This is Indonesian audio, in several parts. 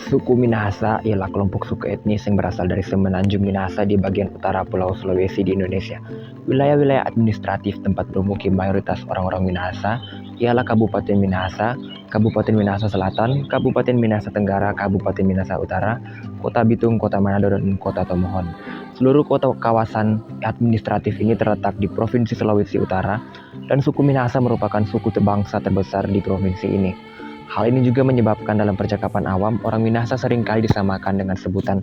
Suku Minahasa ialah kelompok suku etnis yang berasal dari Semenanjung Minahasa di bagian utara Pulau Sulawesi di Indonesia. Wilayah-wilayah administratif tempat bermukim mayoritas orang-orang Minahasa ialah Kabupaten Minahasa, Kabupaten Minahasa Selatan, Kabupaten Minahasa Tenggara, Kabupaten Minahasa Utara, Kota Bitung, Kota Manado, dan Kota Tomohon. Seluruh kota kawasan administratif ini terletak di Provinsi Sulawesi Utara, dan suku Minahasa merupakan suku bangsa terbesar di provinsi ini. Hal ini juga menyebabkan dalam percakapan awam, orang Minahasa seringkali disamakan dengan sebutan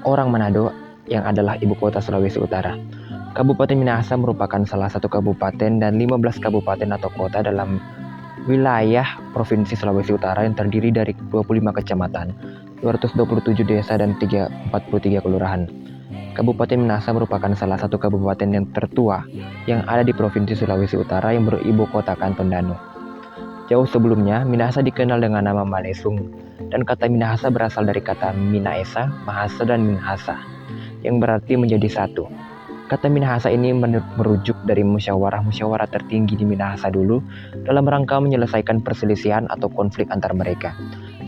orang Manado yang adalah ibu kota Sulawesi Utara. Kabupaten Minahasa merupakan salah satu kabupaten dan 15 kabupaten atau kota dalam wilayah Provinsi Sulawesi Utara yang terdiri dari 25 kecamatan, 227 desa, dan 43 kelurahan. Kabupaten Minahasa merupakan salah satu kabupaten yang tertua yang ada di Provinsi Sulawesi Utara yang beribu kotakan Tondano. Jauh sebelumnya, Minahasa dikenal dengan nama Malesung, dan kata Minahasa berasal dari kata Minaesa, Mahasa, dan Minahasa, yang berarti menjadi satu. Kata Minahasa ini merujuk dari musyawarah tertinggi di Minahasa dulu dalam rangka menyelesaikan perselisihan atau konflik antar mereka,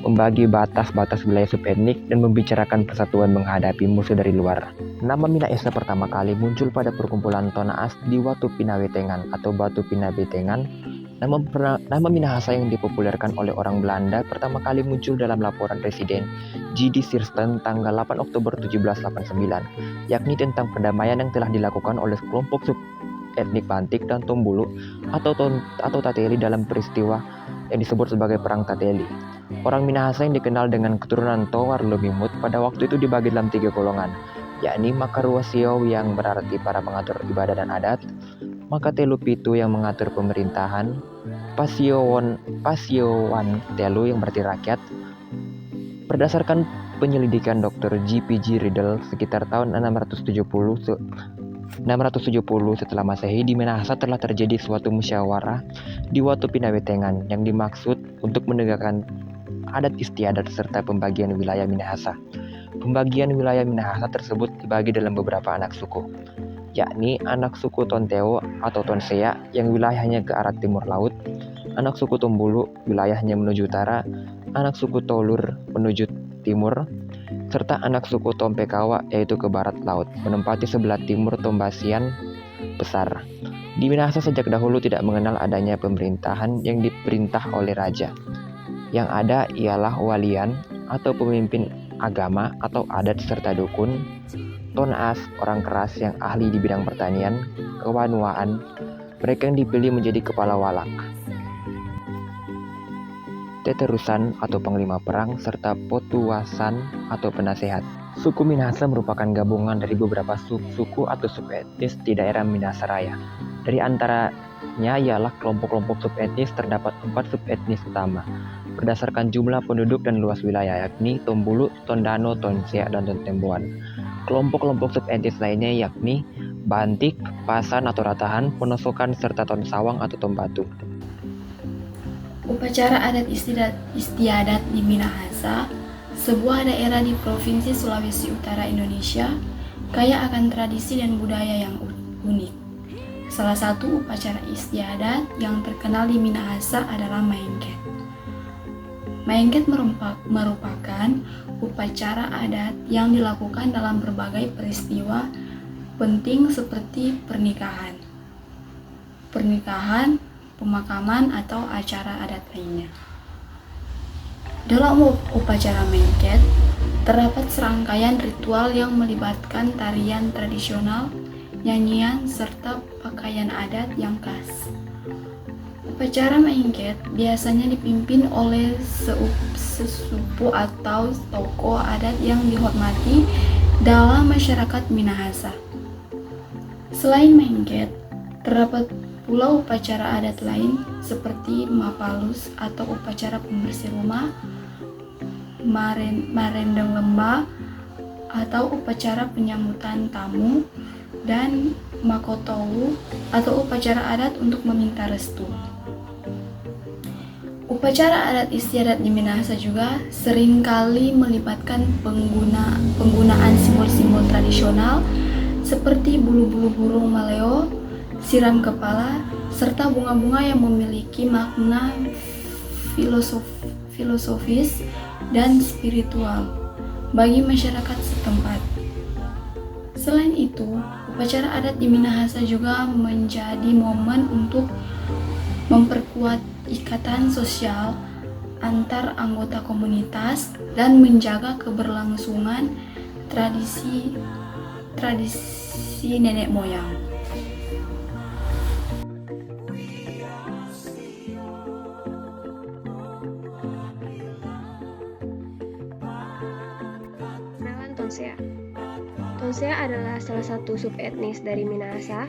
membagi batas-batas wilayah subetnik, dan membicarakan persatuan menghadapi musuh dari luar. Nama Minaesa pertama kali muncul pada perkumpulan Tonaas di Watu Pinawetengan atau Batu Pinawetengan. Nama Minahasa yang dipopulerkan oleh orang Belanda pertama kali muncul dalam laporan Presiden G.D. Siersten tanggal 8 Oktober 1789, yakni tentang perdamaian yang telah dilakukan oleh kelompok sub-etnik Bantik dan Tombulu atau Tateli dalam peristiwa yang disebut sebagai Perang Tateli. Orang Minahasa yang dikenal dengan keturunan Towar Lumimut pada waktu itu dibagi dalam 3 golongan, yakni Makaruasio yang berarti para pengatur ibadah dan adat, Makatelu Pitu yang mengatur pemerintahan, Pasiowan Telu yang berarti rakyat. Berdasarkan penyelidikan Dr. G.P.G. Riddle sekitar tahun 670 setelah Masehi, di Minahasa telah terjadi suatu musyawarah di Watu Pinawetengan yang dimaksud untuk menegakkan adat istiadat serta pembagian wilayah Minahasa. Pembagian wilayah Minahasa tersebut dibagi dalam beberapa anak suku, yakni anak suku Tonteo atau Tonsea yang wilayahnya ke arah timur laut, anak suku Tombulu wilayahnya menuju utara, anak suku Tolur menuju timur, serta anak suku Tompekawa yaitu ke barat laut, menempati sebelah timur Tombasian besar. Di Minahasa sejak dahulu tidak mengenal adanya pemerintahan yang diperintah oleh raja. Yang ada ialah walian atau pemimpin agama atau adat serta dukun, Tonaas, orang keras yang ahli di bidang pertanian, kewanuaan, mereka yang dipilih menjadi kepala walak, teterusan atau panglima perang, serta potuasan atau penasehat. Suku Minahasa merupakan gabungan dari beberapa suku atau subetnis di daerah Minahasa Raya. Dari antaranya ialah kelompok-kelompok subetnis, terdapat 4 subetnis utama berdasarkan jumlah penduduk dan luas wilayah, yakni Tombulu, Tondano, Tonsea, dan Tontembuan. Kelompok-kelompok subetnis lainnya yakni Bantik, Pasan atau Ratahan, Ponosokan, serta Tonsawang atau Tombatu. Upacara adat istiadat di Minahasa, sebuah daerah di Provinsi Sulawesi Utara Indonesia, kaya akan tradisi dan budaya yang unik. Salah satu upacara istiadat yang terkenal di Minahasa adalah Maengket. Maengket merupakan upacara adat yang dilakukan dalam berbagai peristiwa penting seperti pernikahan, pemakaman, atau acara adat lainnya. Dalam upacara Maengket, terdapat serangkaian ritual yang melibatkan tarian tradisional, nyanyian, serta pakaian adat yang khas. Upacara Maengket biasanya dipimpin oleh sesepuh atau tokoh adat yang dihormati dalam masyarakat Minahasa. Selain Maengket, terdapat pula upacara adat lain seperti Mapalus atau upacara pembersih rumah, Marendeng Lembah atau upacara penyambutan tamu, dan Makotowu atau upacara adat untuk meminta restu. Upacara adat istiadat di Minahasa juga seringkali melibatkan penggunaan simbol-simbol tradisional seperti bulu-bulu burung maleo, siram kepala, serta bunga-bunga yang memiliki makna filosofis dan spiritual bagi masyarakat setempat. Selain itu, upacara adat di Minahasa juga menjadi momen untuk memperkuat ikatan sosial antar anggota komunitas dan menjaga keberlangsungan tradisi nenek moyang. Kenalan Tonsea. Tonsea adalah salah satu subetnis dari Minahasa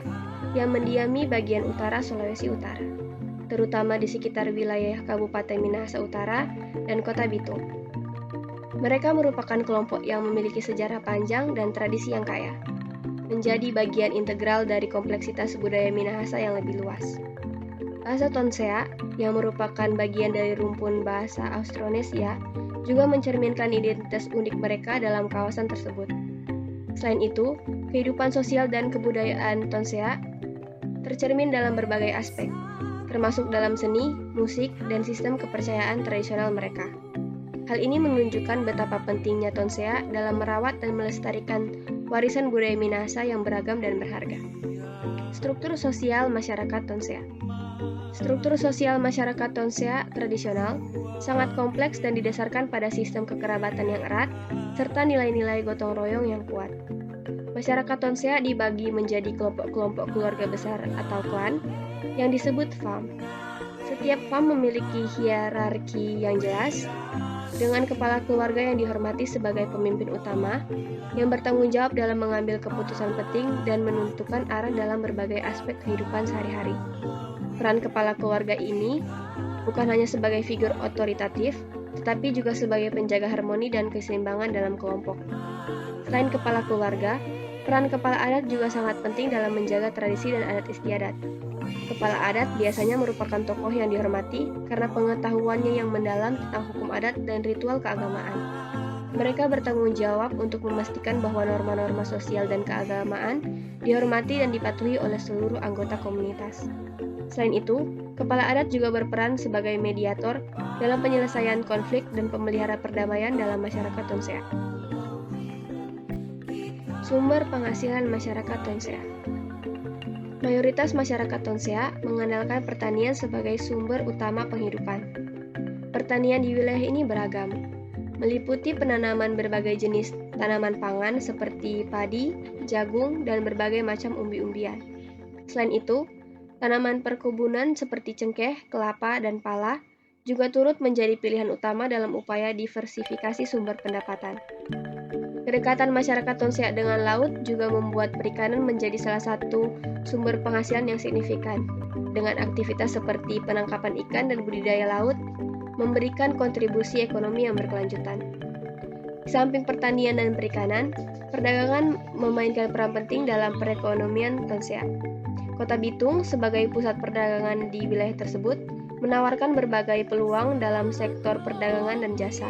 yang mendiami bagian utara Sulawesi Utara, terutama di sekitar wilayah Kabupaten Minahasa Utara dan Kota Bitung. Mereka merupakan kelompok yang memiliki sejarah panjang dan tradisi yang kaya, menjadi bagian integral dari kompleksitas budaya Minahasa yang lebih luas. Bahasa Tonsea, yang merupakan bagian dari rumpun bahasa Austronesia, juga mencerminkan identitas unik mereka dalam kawasan tersebut. Selain itu, kehidupan sosial dan kebudayaan Tonsea tercermin dalam berbagai aspek, termasuk dalam seni, musik, dan sistem kepercayaan tradisional mereka. Hal ini menunjukkan betapa pentingnya Tonsea dalam merawat dan melestarikan warisan budaya Minahasa yang beragam dan berharga. Struktur sosial masyarakat Tonsea. Struktur sosial masyarakat Tonsea tradisional sangat kompleks dan didasarkan pada sistem kekerabatan yang erat serta nilai-nilai gotong royong yang kuat. Masyarakat Tonsea dibagi menjadi kelompok-kelompok keluarga besar atau klan yang disebut fam. Setiap fam memiliki hierarki yang jelas, dengan kepala keluarga yang dihormati sebagai pemimpin utama yang bertanggung jawab dalam mengambil keputusan penting dan menentukan arah dalam berbagai aspek kehidupan sehari-hari. Peran kepala keluarga ini bukan hanya sebagai figur otoritatif, tetapi juga sebagai penjaga harmoni dan keseimbangan dalam kelompok. Selain kepala keluarga, peran kepala adat juga sangat penting dalam menjaga tradisi dan adat istiadat. Kepala adat biasanya merupakan tokoh yang dihormati karena pengetahuannya yang mendalam tentang hukum adat dan ritual keagamaan. Mereka bertanggung jawab untuk memastikan bahwa norma-norma sosial dan keagamaan dihormati dan dipatuhi oleh seluruh anggota komunitas. Selain itu, kepala adat juga berperan sebagai mediator dalam penyelesaian konflik dan pemelihara perdamaian dalam masyarakat Tonsea. Sumber penghasilan masyarakat Tonsea. Mayoritas masyarakat Tonsea mengandalkan pertanian sebagai sumber utama penghidupan. Pertanian di wilayah ini beragam, meliputi penanaman berbagai jenis tanaman pangan seperti padi, jagung, dan berbagai macam umbi-umbian. Selain itu, tanaman perkebunan seperti cengkeh, kelapa, dan pala juga turut menjadi pilihan utama dalam upaya diversifikasi sumber pendapatan. Kedekatan masyarakat Tonsea dengan laut juga membuat perikanan menjadi salah satu sumber penghasilan yang signifikan. Dengan aktivitas seperti penangkapan ikan dan budidaya laut, memberikan kontribusi ekonomi yang berkelanjutan. Di samping pertanian dan perikanan, perdagangan memainkan peran penting dalam perekonomian Tonsea. Kota Bitung sebagai pusat perdagangan di wilayah tersebut menawarkan berbagai peluang dalam sektor perdagangan dan jasa.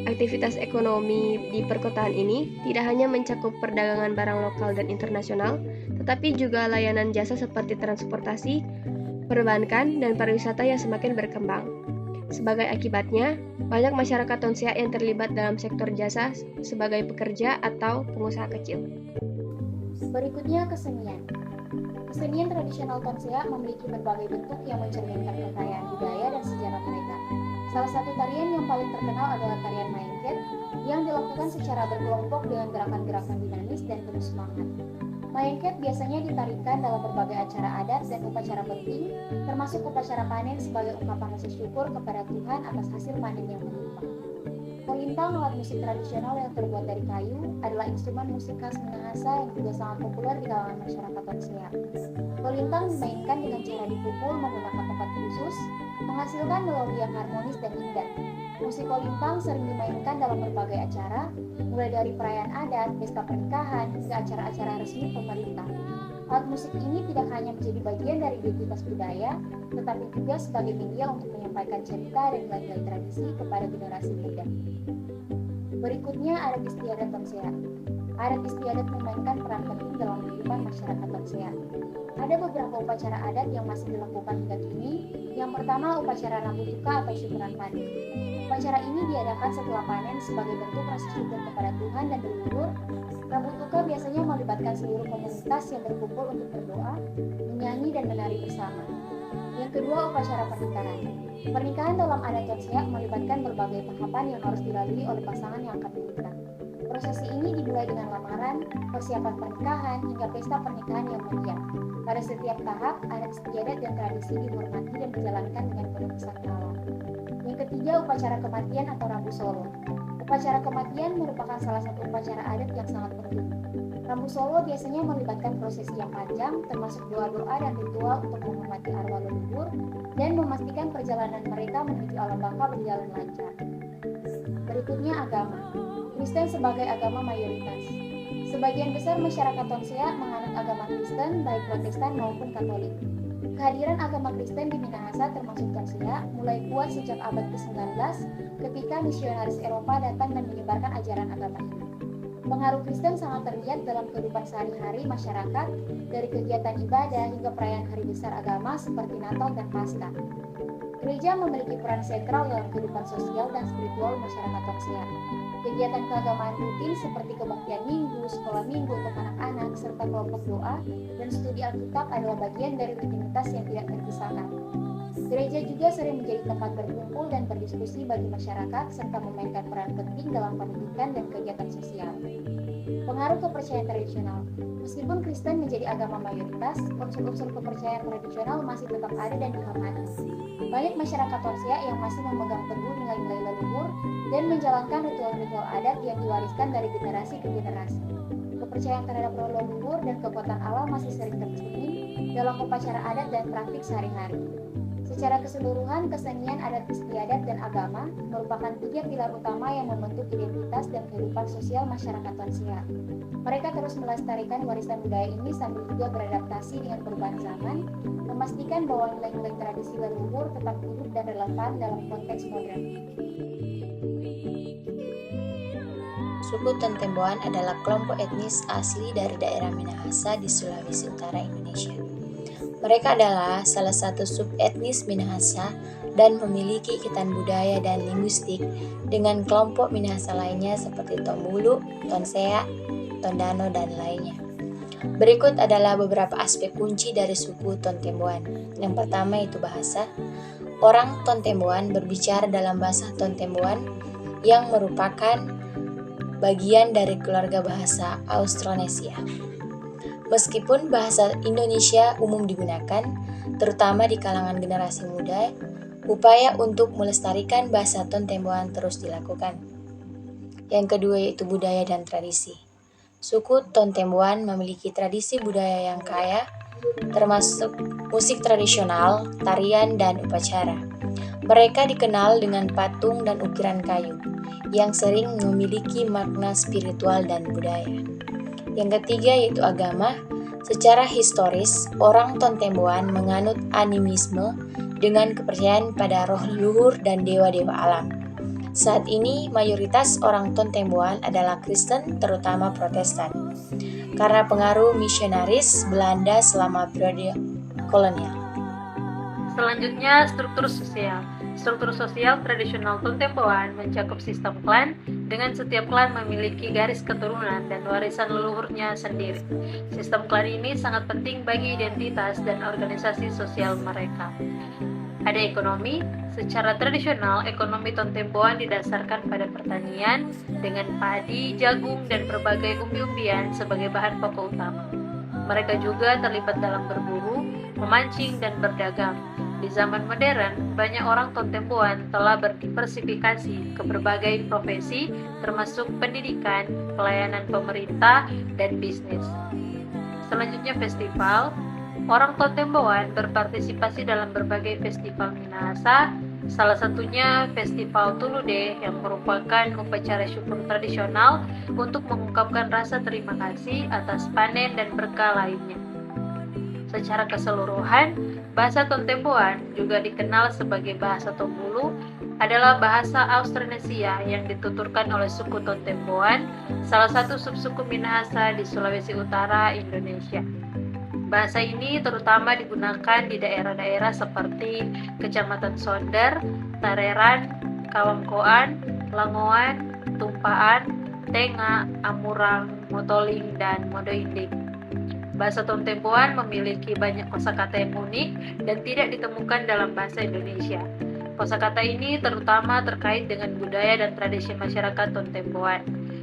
Aktivitas ekonomi di perkotaan ini tidak hanya mencakup perdagangan barang lokal dan internasional, tetapi juga layanan jasa seperti transportasi, perbankan, dan pariwisata yang semakin berkembang. Sebagai akibatnya, banyak masyarakat Tonsea yang terlibat dalam sektor jasa sebagai pekerja atau pengusaha kecil. Berikutnya kesenian. Kesenian tradisional Tonsea memiliki berbagai bentuk yang mencerminkan kekayaan budaya dan sejarah mereka. Salah satu tarian yang paling terkenal adalah tarian Mayengket yang dilakukan secara berkelompok dengan gerakan-gerakan dinamis dan penuh semangat. Mayengket biasanya ditarikan dalam berbagai acara adat dan upacara penting, termasuk upacara panen sebagai ungkapan rasa syukur kepada Tuhan atas hasil panen yang melimpah. Kolintang, alat musik tradisional yang terbuat dari kayu, adalah instrumen musik khas Minahasa yang juga sangat populer di kalangan masyarakat Tonsea. Kolintang dimainkan dengan cara dipukul menggunakan tempat khusus, menghasilkan melodi yang harmonis dan indah. Musik kolintang sering dimainkan dalam berbagai acara, mulai dari perayaan adat, pesta pernikahan, hingga acara-acara resmi pemerintah. Alat musik ini tidak hanya menjadi bagian dari identitas budaya, tetapi juga sebagai media untuk menyampaikan cerita dan nilai-nilai tradisi kepada generasi muda. Berikutnya adat istiadat Tonsea. Adat istiadat memainkan peran penting dalam kehidupan masyarakat Tonsea. Ada beberapa upacara adat yang masih dilakukan hingga kini. Yang pertama, upacara Rambutuka atau syukuran padi. Upacara ini diadakan setelah panen sebagai bentuk rasa syukur kepada Tuhan dan leluhur. Rambutuka biasanya melibatkan seluruh komunitas yang berkumpul untuk berdoa, menyanyi, dan menari bersama. Yang kedua, upacara pernikahan. Pernikahan dalam adat Tonsea melibatkan berbagai tahapan yang harus dilalui oleh pasangan yang akan menikah. Prosesi ini dimulai dengan lamaran, persiapan pernikahan, hingga pesta pernikahan yang meriah. Pada setiap tahap, adat istiadat dan tradisi dihormati dan dijalankan dengan penuh kesakralan. Yang ketiga, upacara kematian atau Rambu Solo. Upacara kematian merupakan salah satu upacara adat yang sangat penting. Rambu Solo biasanya melibatkan prosesi yang panjang, termasuk doa-doa dan ritual untuk menghormati arwah leluhur dan memastikan perjalanan mereka menuju alam baka berjalan lancar. Berikutnya, agama. Kristen sebagai agama mayoritas. Sebagian besar masyarakat Tonsea menganut agama Kristen, baik Protestan maupun Katolik. Kehadiran agama Kristen di Minahasa termasuk Tonsea mulai kuat sejak abad ke-19 ketika misionaris Eropa datang dan menyebarkan ajaran agama ini. Pengaruh Kristen sangat terlihat dalam kehidupan sehari-hari masyarakat, dari kegiatan ibadah hingga perayaan hari besar agama seperti Natal dan Paskah. Gereja memiliki peran sentral dalam kehidupan sosial dan spiritual masyarakat Tonsea. Kegiatan keagamaan rutin seperti kebaktian minggu, sekolah minggu untuk anak-anak, serta kelompok doa dan studi Alkitab adalah bagian dari rutinitas yang tidak terpisahkan. Gereja juga sering menjadi tempat berkumpul dan berdiskusi bagi masyarakat serta memainkan peran penting dalam pendidikan dan kegiatan sosial. Pengaruh kepercayaan tradisional. Meskipun Kristen menjadi agama mayoritas, unsur-unsur kepercayaan tradisional masih tetap ada dan dihormati. Banyak masyarakat Tonsea yang masih memegang teguh nilai-nilai leluhur dan menjalankan ritual-ritual adat yang diwariskan dari generasi ke generasi. Kepercayaan terhadap roh leluhur dan kekuatan Allah masih sering tercermin dalam upacara adat dan praktik sehari-hari. Secara keseluruhan, kesenian adat istiadat dan agama merupakan 3 pilar utama yang membentuk identitas dan kehidupan sosial masyarakat Tonsea. Mereka terus melestarikan warisan budaya ini sambil juga beradaptasi dengan perubahan zaman, memastikan bahwa nilai-nilai tradisi leluhur tetap hidup dan relevan dalam konteks modern. Suku Tontemboan adalah kelompok etnis asli dari daerah Minahasa di Sulawesi Utara, Indonesia. Mereka adalah salah satu subetnis Minahasa dan memiliki ikatan budaya dan linguistik dengan kelompok Minahasa lainnya seperti Tombulu, Tonsea, Tondano, dan lainnya. Berikut adalah beberapa aspek kunci dari suku Tontemboan. Yang pertama itu bahasa. Orang Tontemboan berbicara dalam bahasa Tontemboan yang merupakan bagian dari keluarga bahasa Austronesia. Meskipun bahasa Indonesia umum digunakan, terutama di kalangan generasi muda, upaya untuk melestarikan bahasa Tontemboan terus dilakukan. Yang kedua yaitu budaya dan tradisi. Suku Tontemboan memiliki tradisi budaya yang kaya, termasuk musik tradisional, tarian, dan upacara. Mereka dikenal dengan patung dan ukiran kayu, yang sering memiliki makna spiritual dan budaya. Yang ketiga yaitu agama. Secara historis, orang Tontemboan menganut animisme dengan kepercayaan pada roh leluhur dan dewa-dewa alam. Saat ini, mayoritas orang Tontemboan adalah Kristen, terutama Protestan, karena pengaruh misionaris Belanda selama periode kolonial. Selanjutnya, struktur sosial. Struktur sosial tradisional Tontemboan mencakup sistem klan, dengan setiap klan memiliki garis keturunan dan warisan leluhurnya sendiri. Sistem klan ini sangat penting bagi identitas dan organisasi sosial mereka. Ada ekonomi. Secara tradisional, ekonomi Tontemboan didasarkan pada pertanian dengan padi, jagung, dan berbagai umbi-umbian sebagai bahan pokok utama. Mereka juga terlibat dalam berburu, memancing, dan berdagang. Di zaman modern, banyak orang Tontemboan telah berdiversifikasi ke berbagai profesi, termasuk pendidikan, pelayanan pemerintah, dan bisnis. Selanjutnya, festival. Orang Tontemboan berpartisipasi dalam berbagai festival Minahasa, salah satunya Festival Tulude yang merupakan upacara syukur tradisional untuk mengungkapkan rasa terima kasih atas panen dan berkah lainnya. Secara keseluruhan, bahasa Tontemboan juga dikenal sebagai bahasa Tombulu, adalah bahasa Austronesia yang dituturkan oleh suku Tontemboan, salah satu subsuku Minahasa di Sulawesi Utara, Indonesia. Bahasa ini terutama digunakan di daerah-daerah seperti Kecamatan Sonder, Tareran, Kawangkoan, Langoan, Tumpaan, Tenga, Amurang, Motoling, dan Modoinding. Bahasa Tontemboan memiliki banyak kosakata yang unik dan tidak ditemukan dalam bahasa Indonesia. Kosakata ini terutama terkait dengan budaya dan tradisi masyarakat Tontemboan.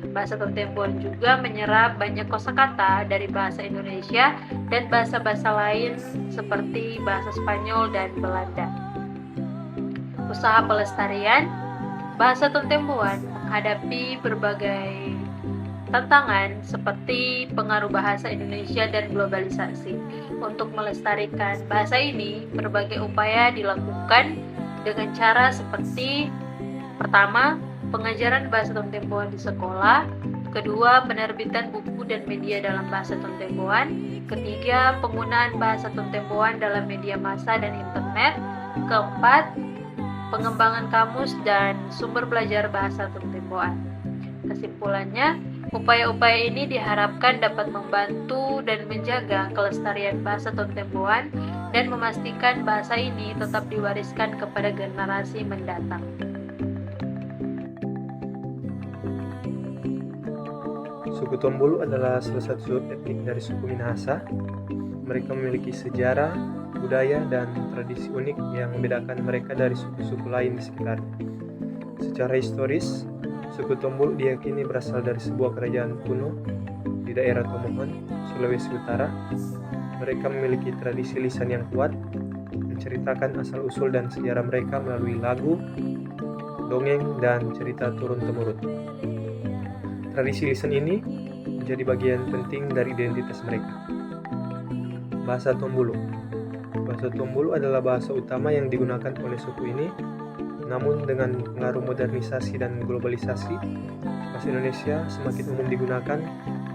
Bahasa Tontemboan juga menyerap banyak kosakata dari bahasa Indonesia dan bahasa-bahasa lain seperti bahasa Spanyol dan Belanda. Usaha pelestarian. Bahasa Tontemboan menghadapi berbagai tantangan seperti pengaruh bahasa Indonesia dan globalisasi. Untuk melestarikan bahasa ini, berbagai upaya dilakukan dengan cara seperti: pertama, pengajaran bahasa Tontemboan di sekolah; kedua, penerbitan buku dan media dalam bahasa Tontemboan; ketiga, penggunaan bahasa Tontemboan dalam media massa dan internet; keempat, pengembangan kamus dan sumber belajar bahasa Tontemboan. Kesimpulannya, upaya-upaya ini diharapkan dapat membantu dan menjaga kelestarian bahasa Tontemboan dan memastikan bahasa ini tetap diwariskan kepada generasi mendatang. Suku Tombulu adalah salah satu suku etnik dari suku Minahasa. Mereka memiliki sejarah, budaya, dan tradisi unik yang membedakan mereka dari suku-suku lain di sekitarnya. Secara historis, suku Tombulu diyakini berasal dari sebuah kerajaan kuno di daerah Tomohon, Sulawesi Utara. Mereka memiliki tradisi lisan yang kuat, menceritakan asal-usul dan sejarah mereka melalui lagu, dongeng, dan cerita turun-temurun. Tradisi lisan ini menjadi bagian penting dari identitas mereka. Bahasa Tombulu. Bahasa Tombulu adalah bahasa utama yang digunakan oleh suku ini, namun dengan pengaruh modernisasi dan globalisasi, bahasa Indonesia semakin umum digunakan,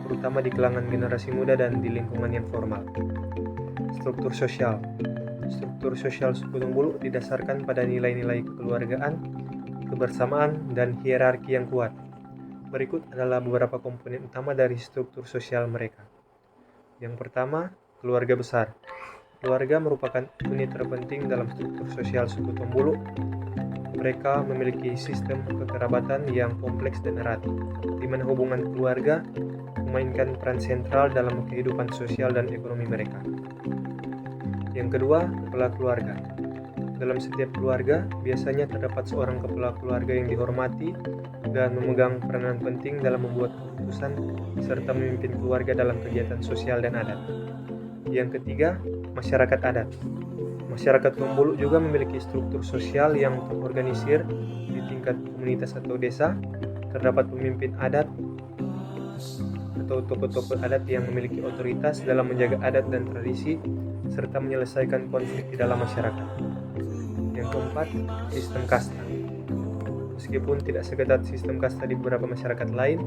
terutama di kalangan generasi muda dan di lingkungan yang formal. Struktur sosial. Struktur sosial suku Tombulu didasarkan pada nilai-nilai kekeluargaan, kebersamaan, dan hierarki yang kuat. Berikut adalah beberapa komponen utama dari struktur sosial mereka. Yang pertama, keluarga besar. Keluarga merupakan unit terpenting dalam struktur sosial suku Tombulu. Mereka memiliki sistem kekerabatan yang kompleks dan erat, di mana hubungan keluarga memainkan peran sentral dalam kehidupan sosial dan ekonomi mereka. Yang kedua, kepala keluarga. Dalam setiap keluarga, biasanya terdapat seorang kepala keluarga yang dihormati dan memegang peranan penting dalam membuat keputusan serta memimpin keluarga dalam kegiatan sosial dan adat. Yang ketiga, masyarakat adat. Masyarakat Tombulu juga memiliki struktur sosial yang terorganisir di tingkat komunitas atau desa. Terdapat pemimpin adat atau tokoh-tokoh adat yang memiliki otoritas dalam menjaga adat dan tradisi serta menyelesaikan konflik di dalam masyarakat. Yang keempat, sistem kasta. Meskipun tidak seketat sistem kasta di beberapa masyarakat lain,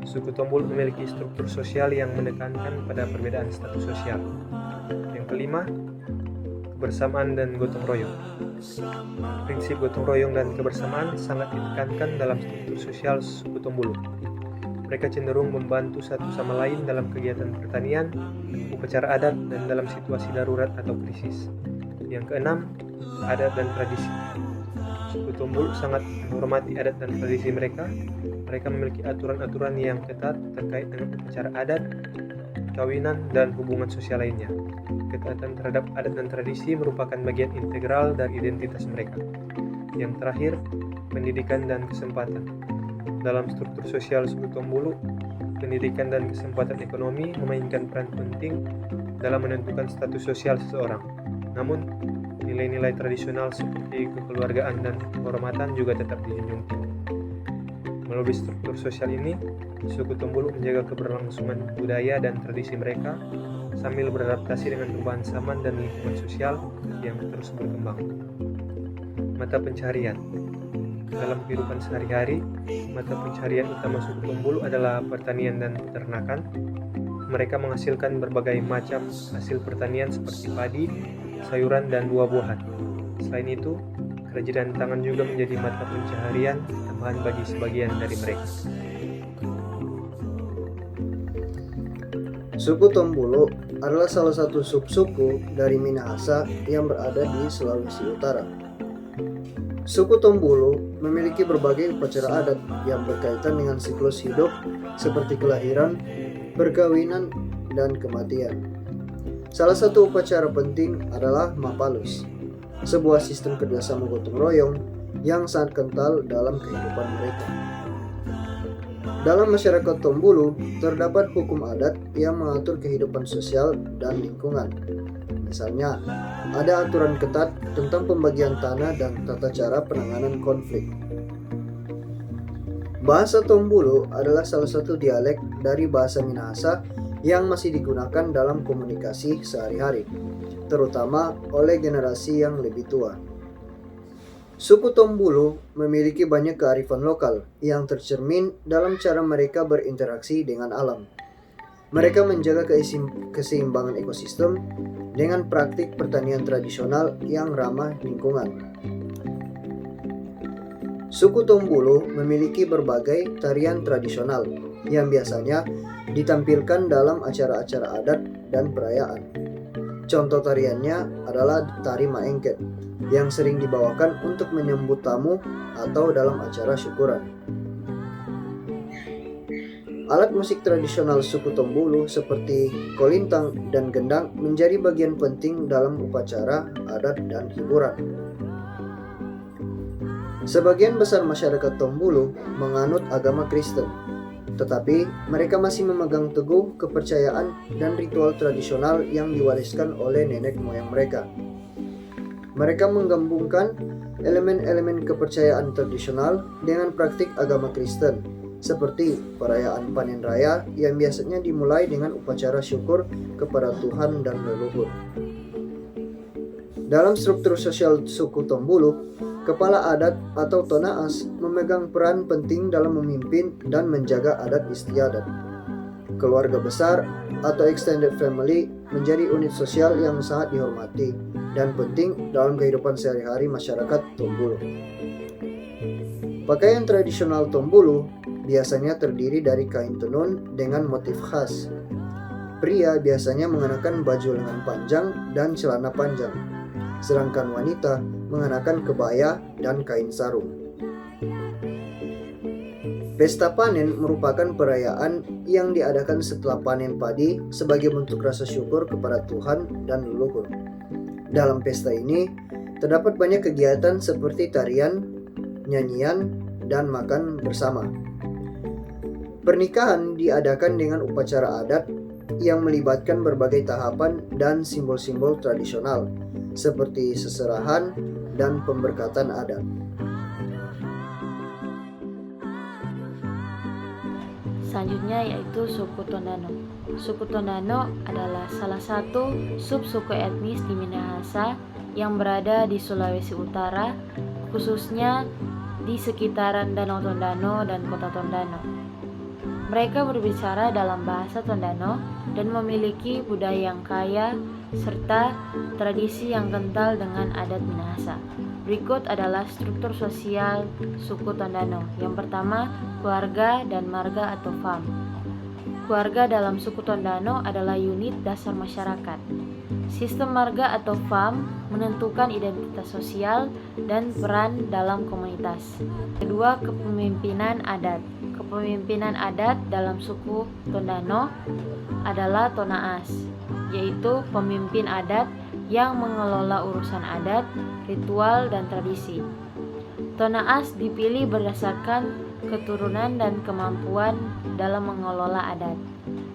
suku Tombulu memiliki struktur sosial yang menekankan pada perbedaan status sosial. Yang kelima, kebersamaan dan gotong royong. Prinsip gotong royong dan kebersamaan sangat ditekankan dalam struktur sosial suku Tombulu. Mereka cenderung membantu satu sama lain dalam kegiatan pertanian, upacara adat, dan dalam situasi darurat atau krisis. Yang keenam, adat dan tradisi. Suku Tombulu sangat menghormati adat dan tradisi mereka. Mereka memiliki aturan-aturan yang ketat terkait dengan upacara adat, perkawinan, dan hubungan sosial lainnya. Ketaatan terhadap adat dan tradisi merupakan bagian integral dari identitas mereka. Yang terakhir, pendidikan dan kesempatan. Dalam struktur sosial suku Tombulu, pendidikan dan kesempatan ekonomi memainkan peran penting dalam menentukan status sosial seseorang. Namun, nilai-nilai tradisional seperti kekeluargaan dan kehormatan juga tetap dijunjung tinggi. Melalui struktur sosial ini, suku Tombulu menjaga keberlangsungan budaya dan tradisi mereka sambil beradaptasi dengan perubahan zaman dan lingkungan sosial yang terus berkembang. Mata pencaharian. Dalam kehidupan sehari-hari, mata pencaharian utama suku Tombulu adalah pertanian dan peternakan. Mereka menghasilkan berbagai macam hasil pertanian seperti padi, sayuran, dan buah-buahan. Selain itu, kerajinan tangan juga menjadi mata pencaharian tambahan bagi sebagian dari mereka. Suku Tombulu adalah salah satu subsuku dari Minahasa yang berada di Sulawesi Utara. Suku Tombulu memiliki berbagai upacara adat yang berkaitan dengan siklus hidup seperti kelahiran, perkawinan, dan kematian. Salah satu upacara penting adalah Mapalus, sebuah sistem kerjasama gotong royong yang sangat kental dalam kehidupan mereka. Dalam masyarakat Tombulu, terdapat hukum adat yang mengatur kehidupan sosial dan lingkungan. Misalnya, ada aturan ketat tentang pembagian tanah dan tata cara penanganan konflik. Bahasa Tombulu adalah salah satu dialek dari bahasa Minahasa yang masih digunakan dalam komunikasi sehari-hari, terutama oleh generasi yang lebih tua. Suku Tombulu memiliki banyak kearifan lokal yang tercermin dalam cara mereka berinteraksi dengan alam. Mereka menjaga keseimbangan ekosistem dengan praktik pertanian tradisional yang ramah lingkungan. Suku Tombulu memiliki berbagai tarian tradisional yang biasanya ditampilkan dalam acara-acara adat dan perayaan. Contoh tariannya adalah tari maengket yang sering dibawakan untuk menyambut tamu atau dalam acara syukuran. Alat musik tradisional suku Tombulu seperti kolintang dan gendang menjadi bagian penting dalam upacara adat dan hiburan. Sebagian besar masyarakat Tombulu menganut agama Kristen, tetapi mereka masih memegang teguh kepercayaan dan ritual tradisional yang diwariskan oleh nenek moyang mereka. Mereka menggabungkan elemen-elemen kepercayaan tradisional dengan praktik agama Kristen, seperti perayaan panen raya yang biasanya dimulai dengan upacara syukur kepada Tuhan dan leluhur. Dalam struktur sosial suku Tombulu, kepala adat atau tonaas memegang peran penting dalam memimpin dan menjaga adat istiadat. Keluarga besar atau extended family menjadi unit sosial yang sangat dihormati dan penting dalam kehidupan sehari-hari masyarakat Tombulu. Pakaian tradisional Tombulu biasanya terdiri dari kain tenun dengan motif khas. Pria biasanya mengenakan baju lengan panjang dan celana panjang, sedangkan wanita mengenakan kebaya dan kain sarung. Pesta panen merupakan perayaan yang diadakan setelah panen padi sebagai bentuk rasa syukur kepada Tuhan dan leluhur. Dalam pesta ini, terdapat banyak kegiatan seperti tarian, nyanyian, dan makan bersama. Pernikahan diadakan dengan upacara adat yang melibatkan berbagai tahapan dan simbol-simbol tradisional, seperti seserahan dan pemberkatan adat. Selanjutnya yaitu suku Tondano. Suku Tondano adalah salah satu subsuku etnis di Minahasa yang berada di Sulawesi Utara, khususnya di sekitaran Danau Tondano dan Kota Tondano. Mereka berbicara dalam bahasa Tondano dan memiliki budaya yang kaya serta tradisi yang kental dengan adat Minahasa. Berikut adalah struktur sosial suku Tondano. Yang pertama, keluarga dan marga atau fam. Keluarga dalam suku Tondano adalah unit dasar masyarakat. Sistem marga atau fam menentukan identitas sosial dan peran dalam komunitas. Kedua, kepemimpinan adat. Kepemimpinan adat dalam suku Tondano adalah tonaas, yaitu pemimpin adat yang mengelola urusan adat, ritual, dan tradisi. Tonaas dipilih berdasarkan keturunan dan kemampuan dalam mengelola adat.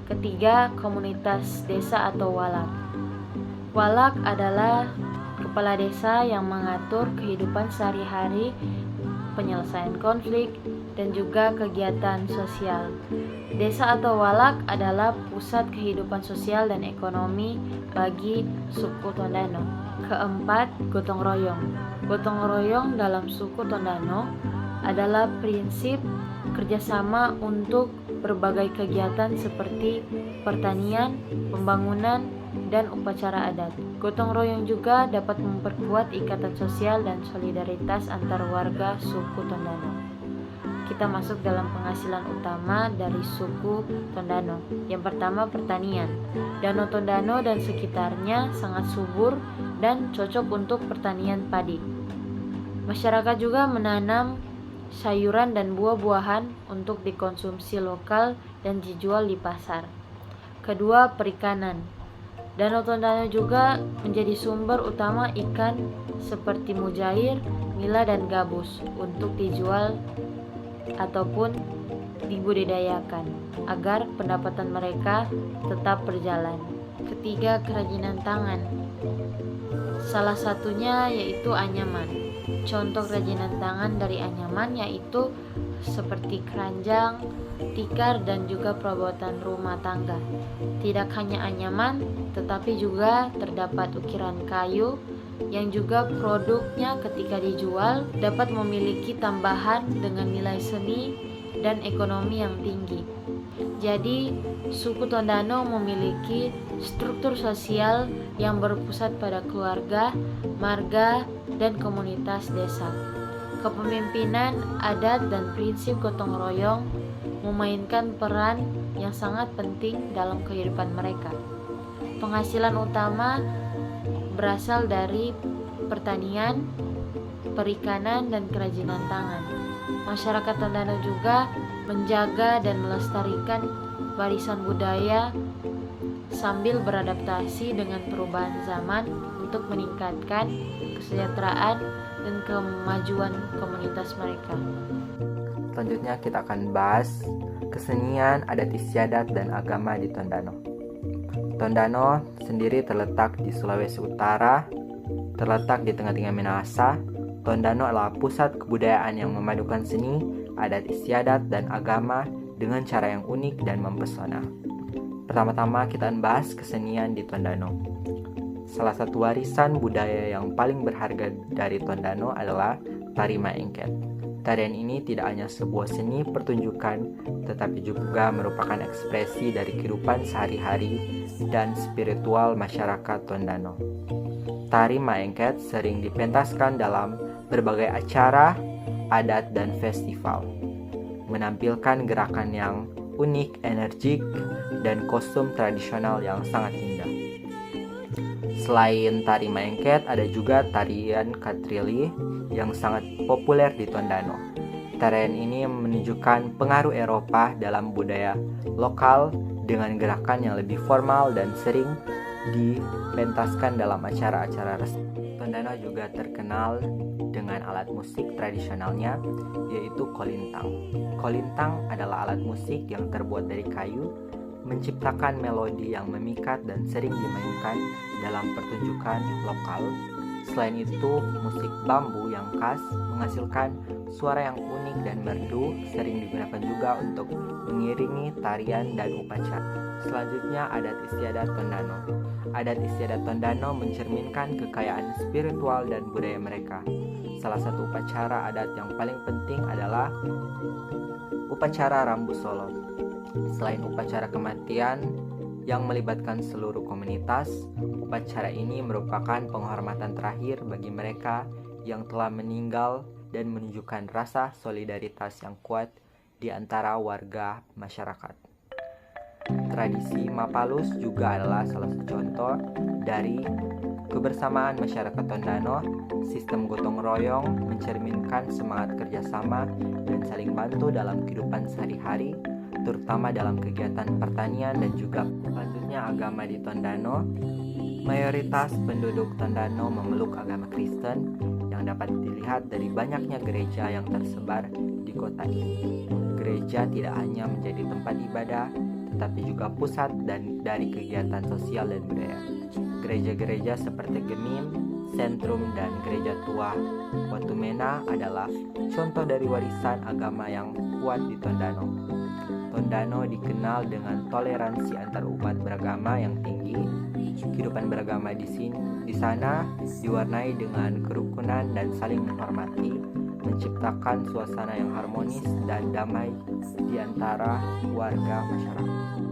Ketiga, komunitas desa atau walak. Walak adalah kepala desa yang mengatur kehidupan sehari-hari, penyelesaian konflik, dan juga kegiatan sosial. Desa atau walak adalah pusat kehidupan sosial dan ekonomi bagi suku Tondano. Keempat, gotong royong. Gotong royong dalam suku Tondano adalah prinsip kerjasama untuk berbagai kegiatan seperti pertanian, pembangunan, dan upacara adat. Gotong royong juga dapat memperkuat ikatan sosial dan solidaritas antar warga suku Tondano. kita masuk dalam penghasilan utama dari suku Tondano. Yang pertama, pertanian. Danau Tondano dan sekitarnya sangat subur dan cocok untuk pertanian padi. Masyarakat juga menanam sayuran dan buah-buahan untuk dikonsumsi lokal dan dijual di pasar. Kedua, perikanan. Danau Tondano juga menjadi sumber utama ikan seperti mujair, nila, dan gabus untuk dijual ataupun dibudidayakan agar pendapatan mereka tetap berjalan. Ketiga, kerajinan tangan. Salah satunya yaitu anyaman. Contoh kerajinan tangan dari anyaman yaitu seperti keranjang, tikar, dan juga perabotan rumah tangga. Tidak hanya anyaman, tetapi juga terdapat ukiran kayu yang juga produknya ketika dijual dapat memiliki tambahan dengan nilai seni dan ekonomi yang tinggi. Jadi, suku Tondano memiliki struktur sosial yang berpusat pada keluarga, marga, dan komunitas desa. Kepemimpinan, adat, dan prinsip gotong royong memainkan peran yang sangat penting dalam kehidupan mereka. Penghasilan utama berasal dari pertanian, perikanan, dan kerajinan tangan. Masyarakat Tondano juga menjaga dan melestarikan warisan budaya sambil beradaptasi dengan perubahan zaman untuk meningkatkan kesejahteraan dan kemajuan komunitas mereka. Selanjutnya kita akan bahas kesenian, adat istiadat, dan agama di Tondano. Tondano sendiri terletak di Sulawesi Utara, terletak di tengah-tengah Minahasa. Tondano adalah pusat kebudayaan yang memadukan seni, adat istiadat, dan agama dengan cara yang unik dan mempesona. Pertama-tama kita akan bahas kesenian di Tondano. Salah satu warisan budaya yang paling berharga dari Tondano adalah tari Maengket. Tarian ini tidak hanya sebuah seni pertunjukan, tetapi juga merupakan ekspresi dari kehidupan sehari-hari dan spiritual masyarakat Tondano. Tari Maengket sering dipentaskan dalam berbagai acara, adat, dan festival, menampilkan gerakan yang unik, energik, dan kostum tradisional yang sangat indah. Selain tari Maengket, ada juga tarian Katrili yang sangat populer di Tondano. Tarian ini menunjukkan pengaruh Eropa dalam budaya lokal dengan gerakan yang lebih formal dan sering dipentaskan dalam acara-acara resmi. Tondano juga terkenal dengan alat musik tradisionalnya, yaitu kolintang. Kolintang adalah alat musik yang terbuat dari kayu, menciptakan melodi yang memikat dan sering dimainkan dalam pertunjukan lokal. Selain itu, musik bambu yang khas menghasilkan suara yang unik dan merdu, sering digunakan juga untuk mengiringi tarian dan upacara. Selanjutnya, adat istiadat Tondano. Adat istiadat Tondano mencerminkan kekayaan spiritual dan budaya mereka. Salah satu upacara adat yang paling penting adalah upacara Rambu Solo. Selain upacara kematian yang melibatkan seluruh komunitas, upacara ini merupakan penghormatan terakhir bagi mereka yang telah meninggal dan menunjukkan rasa solidaritas yang kuat di antara warga masyarakat. Tradisi Mapalus juga adalah salah satu contoh dari kebersamaan masyarakat Tondano. Sistem gotong royong mencerminkan semangat kerjasama dan saling bantu dalam kehidupan sehari-hari, terutama dalam kegiatan pertanian dan juga selanjutnya agama di Tondano. Mayoritas penduduk Tondano memeluk agama Kristen yang dapat dilihat dari banyaknya gereja yang tersebar di kota ini. Gereja tidak hanya menjadi tempat ibadah, tetapi juga pusat dari kegiatan sosial dan budaya. Gereja-gereja seperti Gemim, Sentrum, dan Gereja Tua Watumena adalah contoh dari warisan agama yang kuat di Tondano. Tondano dikenal dengan toleransi antar umat beragama yang tinggi. Kehidupan beragama di sana diwarnai dengan kerukunan dan saling menghormati, menciptakan suasana yang harmonis dan damai di antara warga masyarakat.